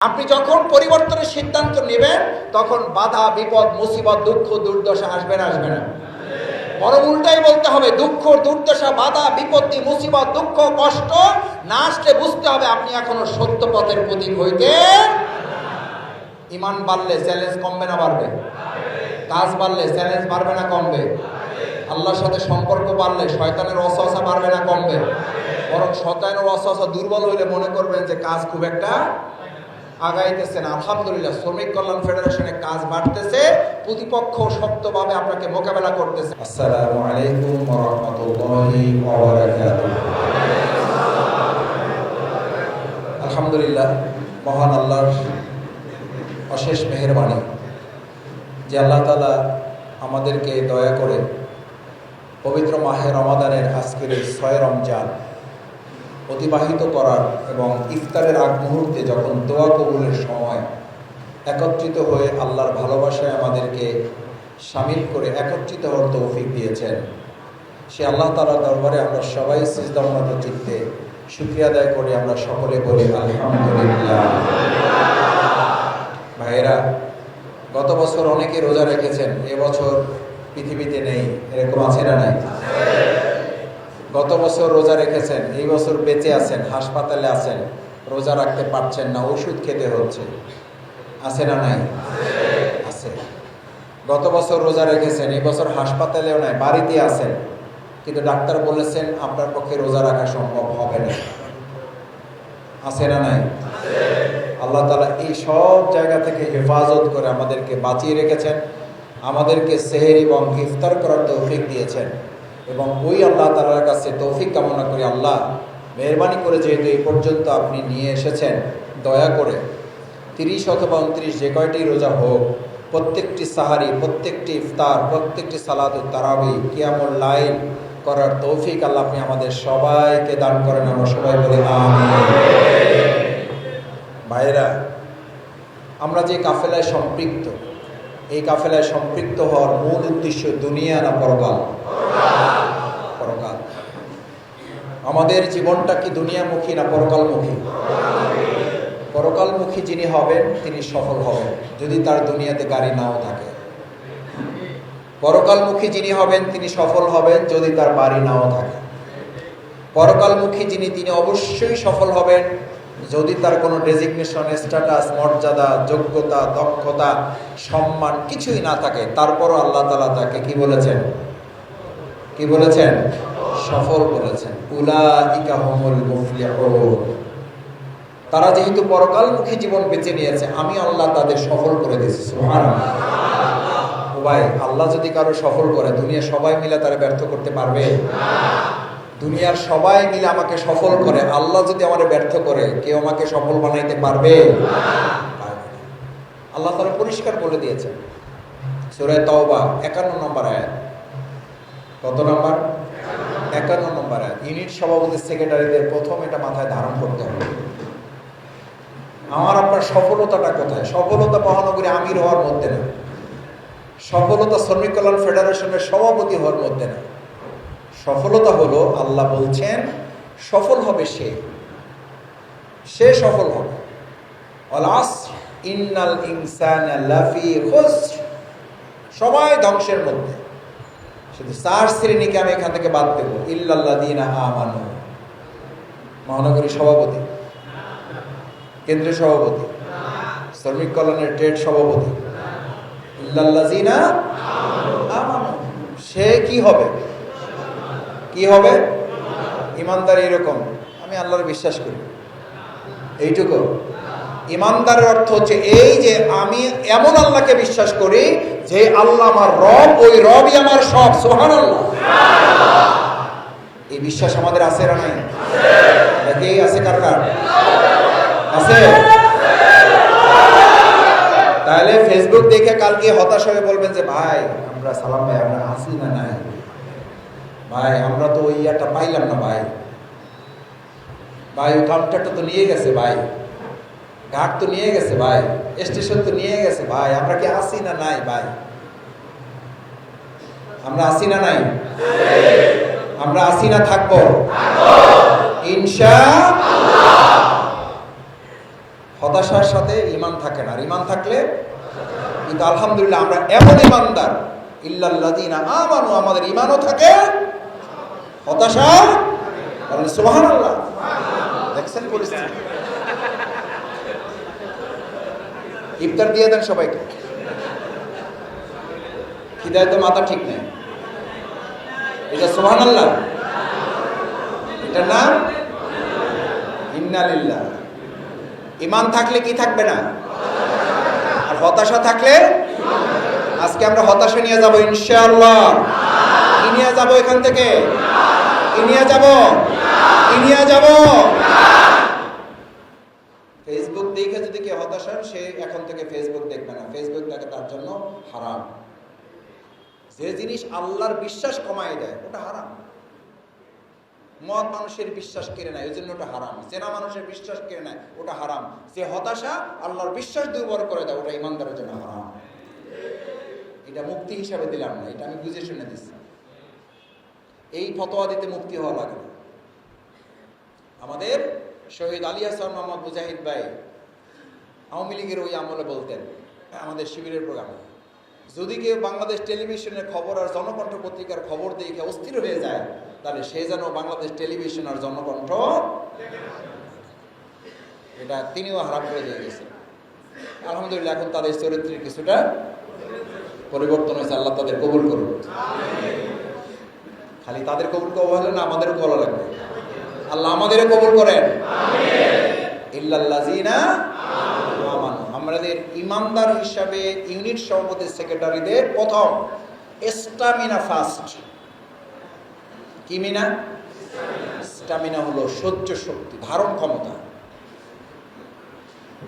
আপনি যখন পরিবর্তনের সিদ্ধান্ত নেবেন তখন বাধা, বিপদ, মুসিবত, দুঃখ, দুর্দশা আসবে না? আসবে না? বরং উল্টাই বলতে হবে, দুঃখ, দুর্দশা, বাধা, বিপত্তি, মুসিবত, দুঃখ, কষ্ট না আসলে বুঝতে হবে আপনি এখনো সত্য পথের প্রতীক হইতে। ইমান বাড়লে চ্যালেঞ্জ কমবে না বাড়বে? কাজ বাড়লে চ্যালেঞ্জ বাড়বে না কমবে? আল্লাহর সাথে সম্পর্ক বাড়লে শয়তানের ওয়াসওয়াসা বাড়বে না কমবে? বরং শয়তানের ওয়াসওয়াসা দুর্বল হইলে মনে করবেন যে কাজ খুব একটা আগাইতেছে না। আলহামদুলিল্লাহ, শ্রমিক কল্যাণ ফেডারেশনের কাজ বাড়তেছে, প্রতিপক্ষ শক্তভাবে আপনাকে মোকাবেলা করতেছে। আসসালামু আলাইকুম ওয়া রাহমাতুল্লাহি ওয়া বারাকাতুহু। আলহামদুলিল্লাহ, মহান আল্লাহর অশেষ মেহেরবানি যে আল্লাহ তাআলা আমাদেরকে দয়া করে পবিত্র মাহে রমাদানের আজকের এই 6 রমজান অতিবাহিত করার এবং ইফতারের আগ মুহূর্তে যখন দোয়া কবুলের সময় একত্রিত হয়ে আল্লাহর ভালোবাসায় আমাদেরকে শামিল করে একত্রিত হওয়ার তৌফিক দিয়েছেন। সে আল্লাহ তাআলার দরবারে আমরা সবাই সিজদাবনত চিত্তে শুকরিয়া আদায় করে আমরা সকলে বলি আলহামদুলিল্লাহ। ভাইয়েরা, গত বছর অনেকে রোজা রেখেছেন, এবছর পৃথিবীতে নেই, এরকম আছে না নাই? গত বছর রোজা রেখেছেন, এই বছর বেঁচে আছেন, হাসপাতালে আছেন, রোজা রাখতে পারছেন না, ওষুধ খেতে হচ্ছে, আছে না নাই? আছে। গত বছর রোজা রেখেছেন, এই বছর হাসপাতালেও নাই, বাড়িতে আছেন, কিন্তু ডাক্তার বলেছেন আপনার পক্ষে রোজা রাখা সম্ভব হবে না, আছে না নাই? আল্লাহ তাআলা এই সব জায়গা থেকে হেফাজত করে আমাদেরকে বাঁচিয়ে রেখেছেন, আমাদেরকে সেহরি এবং ইফতার করার তৌফিক দিয়েছেন। এবং ওই আল্লাহ তাআলার কাছে তৌফিক কামনা করি, আল্লাহ মেহরবানি করে যেহেতু এই পর্যন্ত আপনি নিয়ে এসেছেন, দয়া করে 30 অথবা 29 যে কয়টি রোজা হোক, প্রত্যেকটি সাহারি, প্রত্যেকটি ইফতার, প্রত্যেকটি সালাতুত তারাবি, কিয়ামুল লাইল করার তৌফিক আল্লাহ আপনি আমাদের সবাইকে দান করেন। আমরা সবাই বলি আমিন। ভাইয়েরা, আমরা যে কাফেলায় সম্পৃক্ত, এই কাফেলায় সম্পৃক্ত হওয়ার মূল উদ্দেশ্য দুনিয়া না পরকাল? পরকাল। আমাদের জীবনটা কি দুনিয়ামুখী না পরকালমুখী? পরকালমুখী যিনি হবেন তিনি সফল হবেন, যদি তার দুনিয়াতে গাড়ি নাও থাকে। পরকালমুখী যিনি হবেন তিনি সফল হবেন, যদি তার বাড়ি নাও থাকে। পরকালমুখী যিনি, তিনি অবশ্যই সফল হবেন যদি তার কোনো ডেজিগনেশন, স্ট্যাটাস, মর্যাদা, যোগ্যতা, দক্ষতা, সম্মান কিছুই না থাকে। তারপরও আল্লাহ তাআলা তাকে কি বলেছেন? কি বলেছেন? সফল বলেছেন। উলাইকা হুমুল মুফলিহুন। তারা যেহেতু পরকালমুখী জীবন বেছে নিয়েছে, আমি আল্লাহ তাদের সফল করে দিয়েছি। সুবহানাল্লাহ। ও ভাই, আল্লাহ যদি কারো সফল করে, দুনিয়া সবাই মিলে তারা ব্যর্থ করতে পারবে না। দুনিয়ার সবাই মিলে আমাকে সফল করে, আল্লাহ যদি আমারে ব্যর্থ করে, কেউ আমাকে সফল বানাইতে পারবে না। আল্লাহ তাআলা পরিষ্কার বলে দিয়েছেন সূরা তাওবা 51 নম্বর আয়াত। কত নম্বর? 51 নম্বর আয়াত। ইউনিট সভাপতি, সেক্রেটারিদের প্রথম এটা মাথায় ধারণ করতে হবে। আমার আপনার সফলতাটা কোথায়? সফলতা মহানগরী আমির হওয়ার মধ্যে না, সফলতা শ্রমিক কল্যাণ ফেডারেশনের সভাপতি হওয়ার মধ্যে না। সফলতা হলো, আল্লাহ বলছেন সফল হবে সে সফল হবে। ওয়াল আসর ইন্নাল ইনসানা লাফি খুসর। সবাই ধ্বংসের মধ্যে, শুধু 4 শ্রেণীকে আমি এখান থেকে বাদ দেব। ইল্লাল্লাযীনা আমানু। মহানগরী সভাপতি, কেন্দ্রীয় সভাপতি, শ্রমিক কল্যাণের ট্রেড সভাপতি, ইল্লাল্লাযীনা আমানু। সে কি হবে? কি হবে? ইমানদার। এরকম আমি আল্লাহর বিশ্বাস করি, এইটুকু। ইমানদারের অর্থ হচ্ছে এই যে আমি এমন আল্লাহকে বিশ্বাস করি যে আল্লাহ আমার রব, ওই রবই আমার সব। সুবহানাল্লাহ। এই বিশ্বাস আমাদের আছে না নাই? নাকি আছে? কার কার আছে? তাহলে ফেসবুক দেখে কালকে হতাশ হয়ে বলবেন যে ভাই আমরা, সালাম ভাই, আমরা আছি না নাই? ভাই আমরা তো ওই ইয়াটা পাইলাম না, ভাই ওই কাউন্টারটা তো নিয়ে গেছে, ভাই ঘাট তো নিয়ে গেছে, ভাই স্টেশন তো নিয়ে গেছে, ভাই আমরা কি আসি না নাই? ভাই আমরা আসি না নাই? আমরা আসি না থাকবো ইনশাআল্লাহ। হতাশার সাথে ঈমান থাকে না, আর ঈমান থাকলে কিন্তু আলহামদুলিল্লাহ আমরা এমন ঈমানদার, ইল্লাল্লাযীনা আমানু, আমাদের ঈমানও থাকে, হতাশা বলেন সুবহানাল্লাহ। দেখছেন পরিস্থিতি। ইফতার দিয়ে দেন সবাইকে, খিদায় তো মাথা ঠিক নেই। এটা সুবহানাল্লাহ, এটা না ইন্না লিল্লাহ। ঈমান থাকলে কি থাকবে না, আর হতাশা থাকলে, আজকে আমরা হতাশা নিয়ে যাব ইনশাআল্লাহ। কি নিয়ে যাব এখান থেকে, কি নিয়ে যাব, কি নিয়ে যাব? ফেসবুক দেখে যদি কেউ হতাশ হয়, সে এখন থেকে ফেসবুক দেখবে না। ফেসবুক দেখে তার জন্য হারাম। যে জিনিস আল্লাহর বিশ্বাস কমায় দেয় ওটা হারাম। মদ মানুষের বিশ্বাস কেড়ে নেয়, ওই জন্য ওটা হারাম। জেনা মানুষের বিশ্বাস কেড়ে নেয়, ওটা হারাম। যে হতাশা আল্লাহর বিশ্বাস দুর্বল করে দেয়, ওটা ইমানদারের জন্য হারাম। এটা মুক্তি হিসাবে দিলাম না, এটা আমি বুঝে শুনে দিচ্ছি। এই ফতোয়া দিতে মুক্তি হওয়া লাগে না। আমাদের শহীদ আলী হাসান মোহাম্মদ মুজাহিদ ভাই আওয়ামী লীগের ওই আমলে বলতেন, আমাদের শিবিরের প্রোগ্রামে, যদি কেউ বাংলাদেশ টেলিভিশনের খবর আর জনকণ্ঠ পত্রিকার খবর দেখে অস্থির হয়ে যায়, তাহলে সে যেন বাংলাদেশ টেলিভিশন আর জনকণ্ঠ, এটা তিনিও হারাম করে দিয়ে গেছেন। আলহামদুলিল্লাহ এখন তাদের চরিত্রের কিছুটা পরিবর্তন হয়েছে। আল্লাহ তাদের কবুল করুন। খালি তাদের কবুল করা হলে না, আমাদেরও করা লাগবে। আল্লাহ আমাদেরও কবুল করেন। ইল্লাল্লাযীনা আমানু। আমাদের ইমানদার হিসাবে ইউনিট সভাপতি সেক্রেটারিদের প্রথম স্টামিনা ফার্স্ট। কি মিনা? স্টামিনা হলো সহ্য শক্তি, ধারণ ক্ষমতা।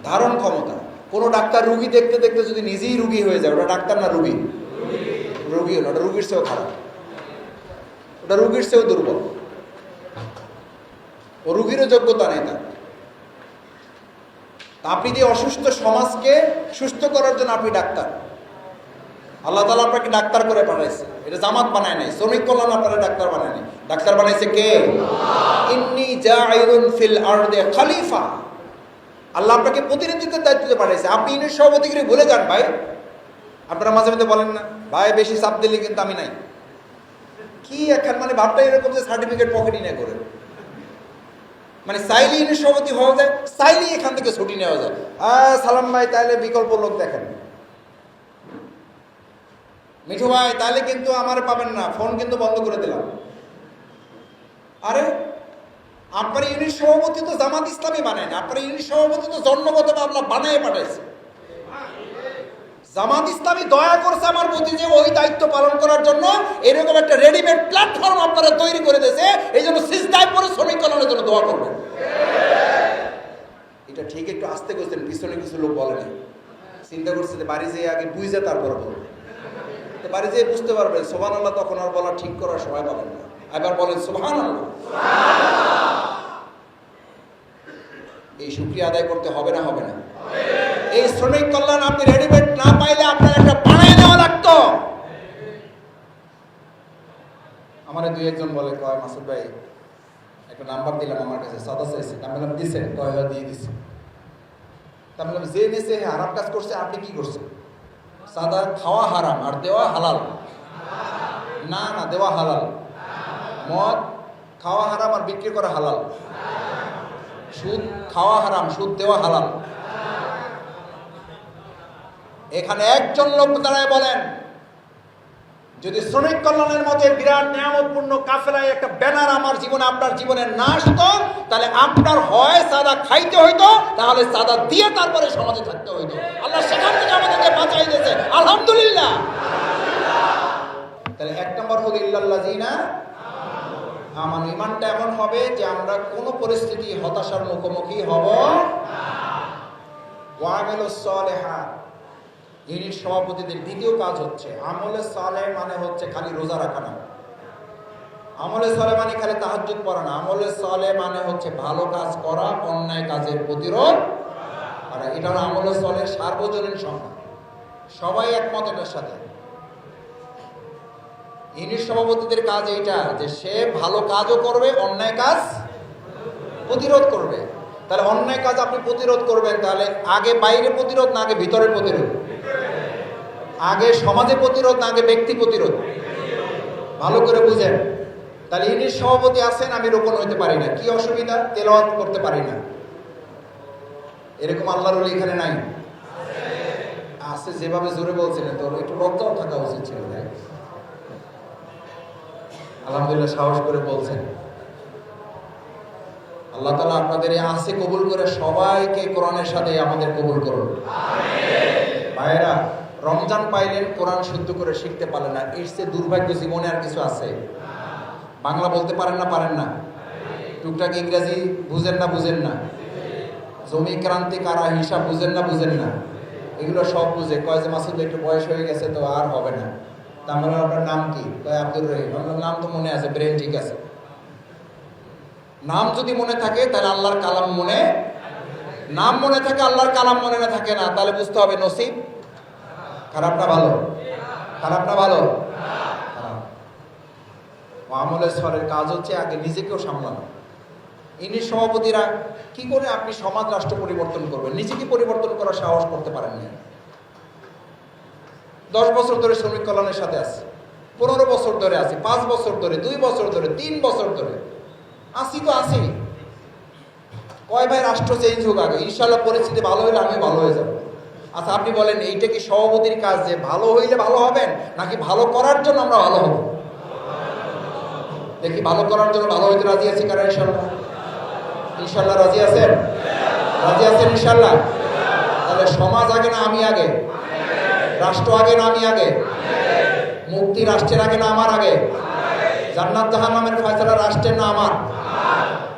ধারণ ক্ষমতা। কোনো ডাক্তার রুগী দেখতে দেখতে যদি নিজেই রুগী হয়ে যায়, ওটা ডাক্তার না রুগী? রুগী হলো, ওটা রুগীর চেয়েও খারাপ, ওটা রুগীর চেয়েও দুর্বল। ও রুগীরও যোগ্যতা নেই তার। আপনি যে অসুস্থ সমাজকে সুস্থ করার জন্য আপনি ডাক্তার, আল্লাহ তাআলা আপনাকে ডাক্তার করে পাঠাইছে। এটা জামাত বানায় নাই, শ্রমিক কল্যাণ আপনারা ডাক্তার বানায় নাই। ডাক্তার বানাইছে কে? ইন্নী জাইলুন ফিল আরদি খলিফা। আল্লাহ আপনাকে প্রতিনিধিত্বের দায়িত্বে পাঠাইছে। আপনি ইউনিট সভাপতিকে ভুলে যান ভাই। আপনারা মাঝে মাঝে বলেন না, ভাই বেশি চাপ দিলে কিন্তু আমি নাই। কি এখন মানে ভাবটা এরকম যে সার্টিফিকেট পকেটই না করে, মানে চাইলে ইউনিট সভাপতি হওয়া যায়, চাইলেই এখান থেকে ছুটি নেওয়া যায়। সালাম ভাই তাহলে বিকল্প লোক দেখেন, মিঠু ভাই তাহলে কিন্তু আমার পাবেন না, ফোন কিন্তু বন্ধ করে দিলাম। আরে আপনার ইউনিট সভাপতি তো জামাত ইসলামী বানায় না, আপনার ইউনিট সভাপতি তো জন্মগত আল্লাহ বানায় পাঠাইছে। জামাত ইসলামী দয়া করছে আমার প্রতি যে ওই দায়িত্ব পালন করার জন্য এরকম একটা রেডিমেড প্ল্যাটফর্ম আপনারা তৈরি করে দিয়েছে। এই জন্য সিজদায় পড়ে শ্রমিক কল্যাণের জন্য দোয়া করবেন। এটা ঠিক একটু আস্তে করছেন, পিছনে কিছু লোক বলেনি। চিন্তা করছে যে বাড়ি যেয়ে আগে বুঝে তারপরে বলবেন, বাড়ি যেয়ে বুঝতে পারবেন সুবহানাল্লাহ, তখন আর বলা ঠিক করার সময় পাবেন না। এবার বলেন সুবহানাল্লাহ। এই শুকরিয়া আদায় করতে হবে না, হবে না? এই শ্রমিক কল্যাণ আপনি রেডিমেড না পাইলে আপনার একটা বানায় দেওয়া লাগতো। আমার দুই একজন বলে, কয় মাসুদ ভাই একটা নাম্বার দিলাম আমার কাছে, সাদা চাইছে। আমি বললাম দিছে? কয় দিয়ে দিছে। তা বললাম যে নিছে হারাম কাজ করছে, আপনি কি করছেন? সাদা খাওয়া হারাম আর দেওয়া হালাল। না না, দেওয়া হালাল। মদ খাওয়া হারাম আর বিক্রি করা হালাল। সুদ খাওয়া হারাম, সুদ দেওয়া হালাল। এখানে একজন লোক দাঁড়ায় বলেন, যদি শ্রমিক কল্যাণের মতো বিরাট নিয়ামতপূর্ণ কাফেলায় একটা ব্যানার আমার জীবনে আপনার জীবনে না আসতো, তাহলে আপনার হয় সাদা খাইতে হইতো, তাহলে সাদা দিয়ে তারপরে সমাজে থাকতে হইতো। আল্লাহ সেখান থেকে আমাদেরকে বাঁচাই দিয়েছে, আলহামদুলিল্লাহ। তাহলে এক নম্বর হলো ইল্লাল্লাযীনা আমানু। ঈমানটা এমন হবে যে আমরা কোনো পরিস্থিতি হতাশার মুখোমুখি হব না। ওয়া আমিলুস সালিহাত। ইউনিট সভাপতিদের দ্বিতীয় কাজ হচ্ছে আমলে সালেহ, মানে হচ্ছে খালি রোজা রাখা না। আমলে সালেহ মানে খালি তাহাজ্জুদ পড়া না। আমলে সালেহ মানে হচ্ছে ভালো কাজ করা, অন্যায় কাজের প্রতিরোধ করা। এটা হলো আমলে সালেহ সার্বজনীন সংজ্ঞা, সবাই একমত এটার সাথে। ইউনিট সভাপতিদের কাজ এইটা যে সে ভালো কাজও করবে, অন্যায় কাজ প্রতিরোধ করবে। তাহলে অন্যায় কাজ আপনি প্রতিরোধ করবেন, তাহলে আগে বাইরে প্রতিরোধ না আগে ভিতরে প্রতিরোধ? আগে সমাজে প্রতিরোধ না আগে ব্যক্তি প্রতিরোধ? ভালো করে বুঝেন। তাহলে ইনি সভাপতি আছেন, আমি রোপণ হইতে পারি না, কি অসুবিধা? তেলাওয়াত করতে পারি না, এরকম আল্লাহর ওলি এখানে নাই? আছে। যেভাবে জোরে বলছেন তোর একটু লজ্জাও থাকা উচিত ছিল ভাই। আলহামদুলিল্লাহ সাহস করে বলছেন। আল্লাহ তাআলা আপনাদের এই আসে কবুল করে সবাইকে কোরআনের সাথে আমাদের কবুল করুন। ভাইয়েরা, রমজান পাইলেন, কোরআন শুদ্ধ করে শিখতে পারলেন না, এর চেয়ে দুর্ভাগ্য জীবনে আর কিছু আছে? বাংলা বলতে পারেন না? পারেন না? টুকটাক ইংরেজি বুঝেন না? বুঝেন না? জমি ক্রান্তি কারা হিসাব বুঝেন না? বুঝেন না? এগুলো সব বুঝে। কয় যে মাসুদ একটু বয়স হয়ে গেছে তো আর হবে না। তার মানে আপনার নাম কি? কয় আব্দুর রহিম। আপনার নাম তো মনে আছে, ব্রেন ঠিক আছে। নাম যদি মনে থাকে তাহলে আল্লাহর কালাম মনে, নাম মনে থাকে আল্লাহর কালাম মনে না থাকে না, তাহলে বুঝতে হবে নসিব খারাপ না ভালো? খারাপ না ভালো? খারাপ। আমলের স্তরের কাজ হচ্ছে আগে নিজেকেও সামলানো। ইনি সভাপতিরা কি করে আপনি সমাজ রাষ্ট্র পরিবর্তন করবেন? নিজেকে পরিবর্তন করার সাহস করতে পারেন না। 10 বছর ধরে শ্রমিক কল্যাণের সাথে আছি, 15 বছর ধরে আছি, 5 বছর ধরে, 2 বছর ধরে, 3 বছর ধরে আসি তো আসি। কয় ভাই রাষ্ট্র চেঞ্জ হোক আগে, ইনশাল্লাহ পরিস্থিতি ভালো হইলে আমি ভালো হয়ে যাব। আচ্ছা আপনি বলেন, এইটা কি সভাপতির কাজ যে ভালো হইলে ভালো হবেন, নাকি ভালো করার জন্য আমরা ভালো হব? দেখি ভালো করার জন্য ভালো হইতে রাজি আছি কারা? ইনশাল্লাহ। ইনশাল্লাহ রাজি আছেন? রাজি আছেন ইনশাল্লাহ? তাহলে সমাজ আগে না আমি আগে? রাষ্ট্র আগে না আমি আগে? মুক্তি রাষ্ট্রের আগে না আমার আগে? জান্নাত জাহান্নামের ফয়সালা রাষ্ট্রের না আমার?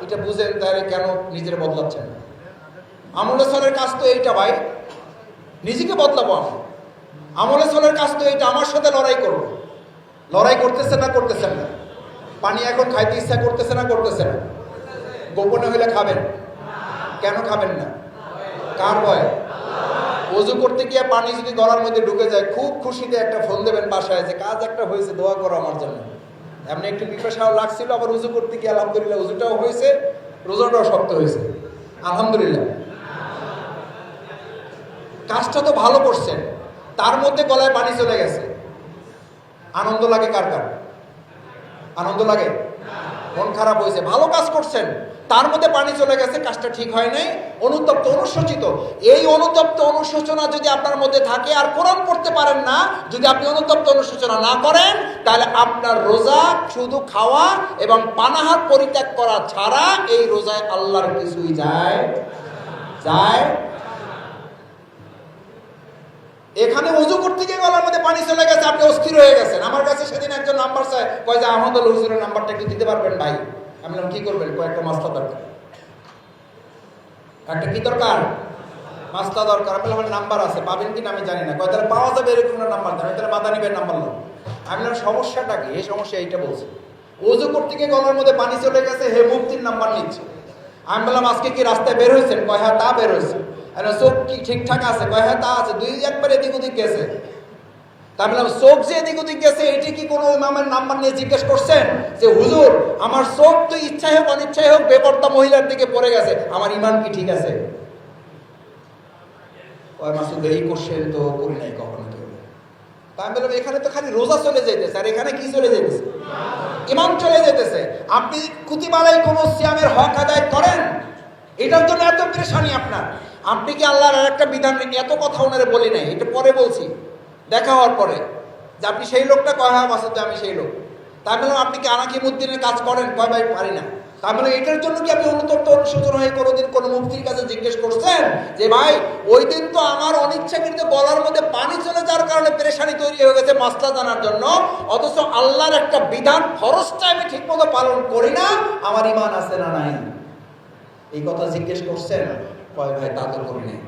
এটা বুঝেন, তাহলে কেন নিজের বদলাচ্ছেন? আমলে সলের কাজ তো এইটা ভাই, নিজেকে বদলাবো আমি। আমলে সলের কাজ তো এইটা, আমার সাথে লড়াই করবো। লড়াই করতেছেন না? করতেছেন না? পানি এখন খাইতে ইচ্ছা করতেছে না? করতেছে না? গোপনে হইলে খাবেন, কেন খাবেন না? কার ভয়? ওযু করতে গিয়ে পানি যদি গলার মধ্যে ঢুকে যায়, খুব খুশিতে একটা ফোন দেবেন বাসায় যে কাজ একটা হয়েছে, দোয়া করো আমার জন্য। এমনি একটু পিপাসাও লাগছিল, আবার উযু করতে গিয়ে আলহামদুলিল্লাহ উযুটাও হয়েছে, রোজাটাও শক্ত হয়েছে, আলহামদুলিল্লাহ। কাজটা তো ভালো করছেন, তার মধ্যে গলায় পানি চলে গেছে, আনন্দ লাগে কার কার? আনন্দ লাগে? মন খারাপ হয়েছে, ভালো কাজ করছেন, তার মধ্যে পানি চলে গেছে, কাজটা ঠিক হয় নাই, অনুতপ্ত অনুশোচিত। এই অনুতপ্ত অনুশোচনা যদি আপনার মধ্যে থাকে, আর কোরআন পড়তে পারেন না, যদি আপনি অনুতপ্ত অনুশোচনা না করেন, তাহলে আপনার রোজা শুধু খাওয়া এবং পানাহার পরিত্যাগ করা ছাড়া এই রোজায় আল্লাহর কিছুই যায়। এখানে ওযু করতে গিয়ে গলার মধ্যে পানি চলে গেছে, আপনি অস্থির হয়ে গেছেন। আমার কাছে সেদিন একজন নাম্বার চায়, কয় যে আহমদ আল হুজুরের নাম্বারটা একটু দিতে পারবেন ভাই? আমি বললাম কি করবেন? কয়েকটা মাসলা দরকার। একটা কি দরকার? মাসলা দরকার। আমি বললাম নাম্বার আছে, পাবেন কিনা আমি জানি না। কয় তাহলে পাওয়া যাবে এরকম নাম্বার দেন। তাহলে মাদানী ভাইয়ের নাম্বার নাও। আমি বললাম সমস্যাটা কি? এই সমস্যা এইটা বলছে, ওযু করতে গিয়ে গলার মধ্যে পানি চলে গেছে, হে মুফতির নাম্বার নিচ্ছে। আমি বললাম আজকে কি রাস্তায় বের হয়েছেন? কয় হ্যাঁ তা বের হয়েছে। চোখ কি ঠিকঠাক আছে? কয় হ্যাঁ তা আছে। দুই একবার এদিক ওদিক গেছে। তা বললাম চোখ যে এদিক ওদিক গেছে, এটি কি কোনো ইমামের নাম্বার নিয়ে জিজ্ঞেস করছেন যে হুজুর আমার চোখ তো ইচ্ছাই হোক অনিচ্ছাই হোক বেপরদা মহিলার দিকে পড়ে গেছে, আমার ইমান কি ঠিক আছে? ওই মাসুদ এই কোশ্চেন তো করি নাই কখনো কেউ। তা আমি বললাম এখানে তো খালি রোজা চলে যাইতেছে, আর এখানে কি চলে যাইতেছে? ইমান চলে যেতেছে। আপনি কুতিবালাই কোন সিয়ামের হক আদায় করেন, এটার জন্য এত পেরেশানি আপনার। আপনি কি আল্লাহর আর একটা বিধান, এত কথা ওনারে বলি নাই, এটা পরে বলছি দেখা হওয়ার পরে, যে আপনি সেই লোকটা? কয় হ্যাঁ মাসুদ আমি সেই লোক। তাই বললাম আপনি কি আনাকিমুদ্দিনের কাজ করেন? কয় ভাই পারি না। তাই বলে এটার জন্য কি আপনি অনুতপ্ত অনুশোচনা হয়ে কোনোদিন কোনো মুফতির কাছে জিজ্ঞেস করছেন যে ভাই ওই দিন তো আমার অনিচ্ছাকৃত গলার মধ্যে পানি চলে যাওয়ার কারণে পেরেশানি তৈরি হয়ে গেছে মাসলা জানার জন্য, অথচ আল্লাহর একটা বিধান ফরজটা আমি ঠিক মতো পালন করি না, আমার ইমান আছে না নাই? এই কথা জিজ্ঞেস করছেন? কয় ভাই তা তো করি নাই।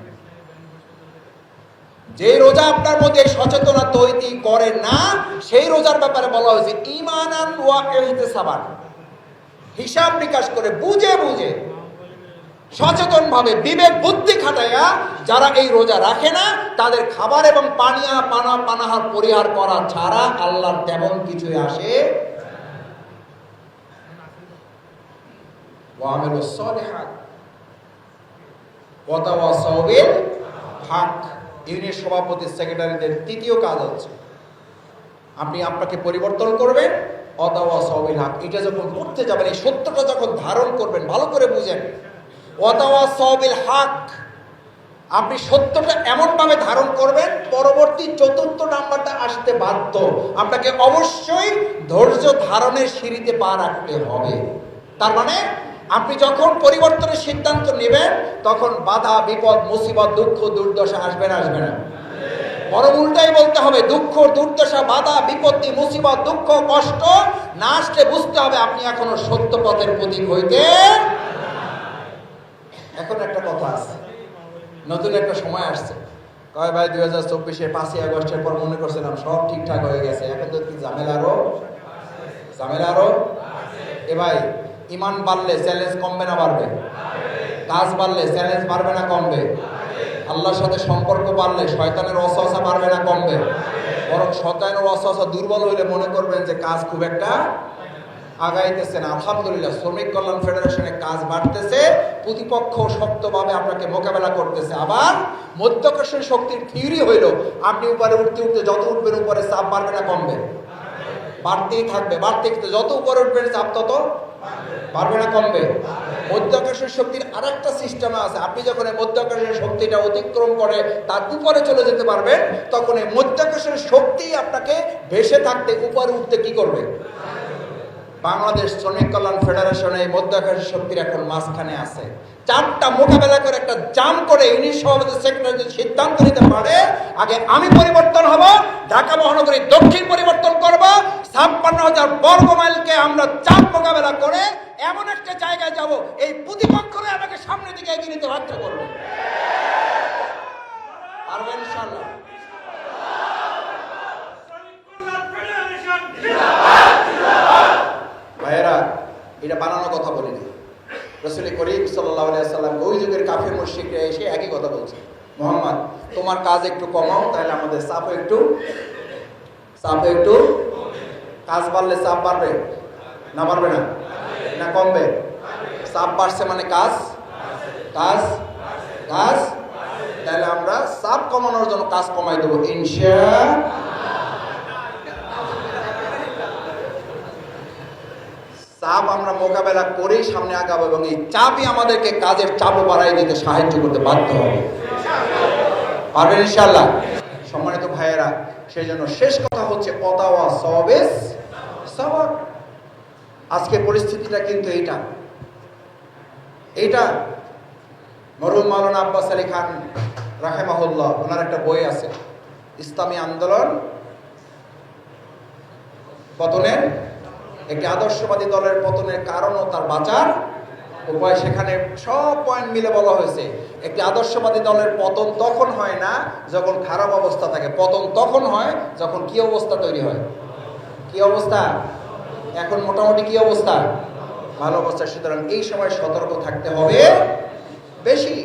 যে রোজা আপনার মধ্যে সচেতনতা তৈরি করে না, সেই রোজার ব্যাপারে বলা হয়েছে ঈমানান ওয়া ইহতিসাবান, হিসাব নিকাশ করে বুঝে বুঝে সচেতন ভাবে বিবেক বুদ্ধি খাটাইয়া যারা এই রোজা রাখে না, তাদের খাবার এবং পানাহার পরিহার করা ছাড়া আল্লাহর তেমন কিছুই আসে। ওয়া আমিলুস সালিহাত, ওয়াতাওয়াসাউ বিল হক। ইউনিয়ন সভাপতি সেক্রেটারিদের তৃতীয় কাজ হচ্ছে আপনি আপনাকে পরিবর্তন করবেন, ওয়াতাওয়াসাউ বিল হক। এটা যখন করতে যাবেন, এই সত্যটা যখন ধারণ করবেন, ভালো করে বুঝেন, ওয়াতাওয়াসাউ বিল হক, আপনি সত্যটা এমনভাবে ধারণ করবেন, পরবর্তী চতুর্থ নাম্বারটা আসতে বাধ্য। আপনাকে অবশ্যই ধৈর্য ধারণের সিঁড়িতে পা রাখতে হবে। তার মানে আপনি যখন পরিবর্তনের সিদ্ধান্ত নেবেন, তখন বাধা, বিপদ, মুসিবত, দুঃখ, দুর্দশা আসবে না? আসবে না? বরং উল্টাই বলতে হবে, দুঃখ, দুর্দশা, বাধা, বিপত্তি, মুসিবত, দুঃখ, কষ্ট না আসলে বুঝতে হবে আপনি এখনো সত্য পথের প্রতীক হইতে। এখন একটা কথা আছে, নতুন একটা সময় আসছে, কয় ভাই 2024-এ 5ই আগস্টের পর মনে করছিলাম সব ঠিকঠাক হয়ে গেছে, এখন তো কি ঝামেলা আরো। এ ভাই, ইমান বাড়লে চ্যালেঞ্জ কমবে না বাড়বে? কাজ বাড়লে চ্যালেঞ্জ বাড়বে না কমবে? আল্লাহর সাথে সম্পর্ক বাড়লে শয়তানের ওয়াসওয়াসা বাড়বে না কমবে? বরং শয়তানের ওয়াসওয়াসা দুর্বল হইলে মনে করবেন যে কাজ খুব একটা আগাইতেছে না। আলহামদুলিল্লাহ, শ্রমিক কল্যাণ ফেডারেশনে কাজ বাড়তেছে, প্রতিপক্ষ শক্তভাবে আপনাকে মোকাবেলা করতেছে। আবার মধ্যাকর্ষণ শক্তির থিওরি হইল, আপনি উপরে উঠতে উঠতে যত উঠবেন উপরে চাপ বাড়বে না কমবে? বাড়তেই থাকবে, যত উপরে উঠবেন চাপ তত বাড়বে না কমবে? মধ্যাকর্ষণ শক্তির আরেকটা সিস্টেম আছে, আপনি যখন এই মধ্যাকর্ষণ শক্তিটা অতিক্রম করে তার উপরে চলে যেতে পারবেন, তখন এই মধ্যাকর্ষণ শক্তি আপনাকে ভেসে থাকতে উপরে উঠতে কি করবে? বাংলাদেশ শ্রমিক কল্যাণ ফেডারেশনে মধ্যাকর্ষণ শক্তির এখন মাঝখানে আছে। চারটা মোকাবেলা করে একটা জাম করে ইউনিয়ন সভাপতি সেক্রেটারি যদি সিদ্ধান্ত নিতে পারে, আগে আমি পরিবর্তন হব, ঢাকা মহানগরী দক্ষিণ পরিবর্তন করব, 56,000 বর্গ মাইলকে আমরা চাপ মোকাবেলা করে এমন একটা জায়গায় যাব, এই প্রতিপক্ষরা আমাকে সামনের দিকে এগিয়ে নিতে বাধ্য করবে। পারবেন ইনশাআল্লাহ? ভাইয়েরা, এটা বানানো কথা বলিনি। রাসূল করিম সাল্লাল্লাহু আলাইহি ওয়াসাল্লাম ওই যুগের কাফির মুশরিকরা এসে একই কথা বলছে, মুহাম্মদ তোমার কাজ একটু কমাও, তাহলে আমাদের চাপ একটু কাজ বাড়লে চাপ বাড়বে না বাড়বে না? না কমবে? চাপ বাড়ছে মানে কাজ, তাহলে আমরা চাপ কমানোর জন্য কাজ কমাই দেবো ইনশাআল্লাহ। চাপ আমরা মোকাবেলা করেই সামনে আগাবো এবং এই চাপই আমাদেরকে কাজের চাপও বাড়াই দিতে সাহায্য করতে বাধ্য হবে। পারবেন ইনশাআল্লাহ? সম্মানিত ভাইয়েরা, সেই জন্য শেষ কথা হচ্ছে ওয়াতাওয়াসাউ বিস সাবর। আজকে পরিস্থিতিটা কিন্তু এইটা মরহুম মাওলানা আব্বাস আলী খান রাহিমাহুল্লাহ, ওনার একটা বই আছে, ইসলামী আন্দোলন পতনের, একটি আদর্শবাদী দলের পতনের কারণ ও তার বাঁচার উপায়। সেখানে সব পয়েন্ট মিলে বলা হয়েছে, একটি আদর্শবাদী দলের পতন তখন হয় না যখন খারাপ অবস্থা থাকে, পতন তখন হয় যখন কি অবস্থা তৈরি হয়। কি অবস্থা? এখন মোটামুটি কি অবস্থা? ভালো অবস্থা। সুতরাং এই সময় সতর্ক থাকতে হবে বেশি।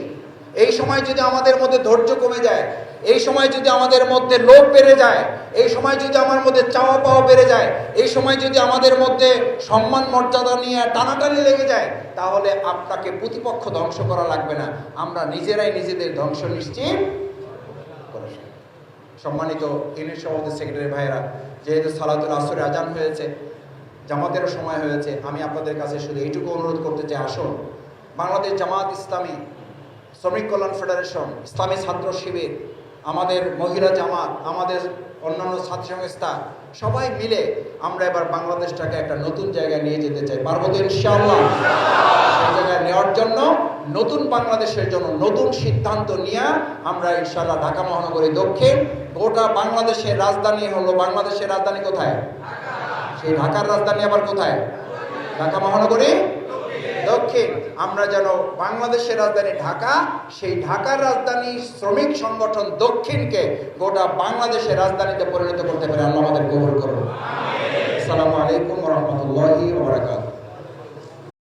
এই সময় যদি আমাদের মধ্যে ধৈর্য কমে যায়, এই সময় যদি আমাদের মধ্যে লোভ বেড়ে যায়, এই সময় যদি আমার মধ্যে চাওয়া পাওয়া বেড়ে যায়, এই সময় যদি আমাদের মধ্যে সম্মান মর্যাদা নিয়ে টানাটানি লেগে যায়, তাহলে আপনাকে প্রতিপক্ষ ধ্বংস করা লাগবে না, আমরা নিজেরাই নিজেদের ধ্বংস নিশ্চিত করে। সম্মানিত ইউনিয়ন সভাপতি সেক্রেটারি ভাইয়েরা, যেহেতু সালাতুল আসরে আজান হয়েছে, জামাতেরও সময় হয়েছে, আমি আপনাদের কাছে শুধু এইটুকু অনুরোধ করতে চাই, আসুন বাংলাদেশ জামাত ইসলামী, শ্রমিক কল্যাণ ফেডারেশন, ইসলামী ছাত্র শিবির, আমাদের মহিলা জামাত, আমাদের অন্যান্য ছাত্র সংস্থা সবাই মিলে আমরা এবার বাংলাদেশটাকে একটা নতুন জায়গায় নিয়ে যেতে চাই। পারবো তো ইনশাআল্লাহ? সেই জায়গায় নেওয়ার জন্য, নতুন বাংলাদেশের জন্য নতুন সিদ্ধান্ত নিয়ে আমরা ইনশাআল্লাহ ঢাকা মহানগরী দক্ষিণ, গোটা বাংলাদেশের রাজধানী হলো, বাংলাদেশের রাজধানী কোথায়? সেই ঢাকার রাজধানী আবার কোথায়? ঢাকা মহানগরী দক্ষিণ। আমরা যেন বাংলাদেশের রাজধানী ঢাকা, সেই ঢাকার রাজধানী শ্রমিক সংগঠন দক্ষিণকে গোটা বাংলাদেশের রাজধানীতে পরিণত করতে পারে। আল্লাহ আমাদের কবুল করুন। আসসালামু আলাইকুম ওয়া রাহমাতুল্লাহি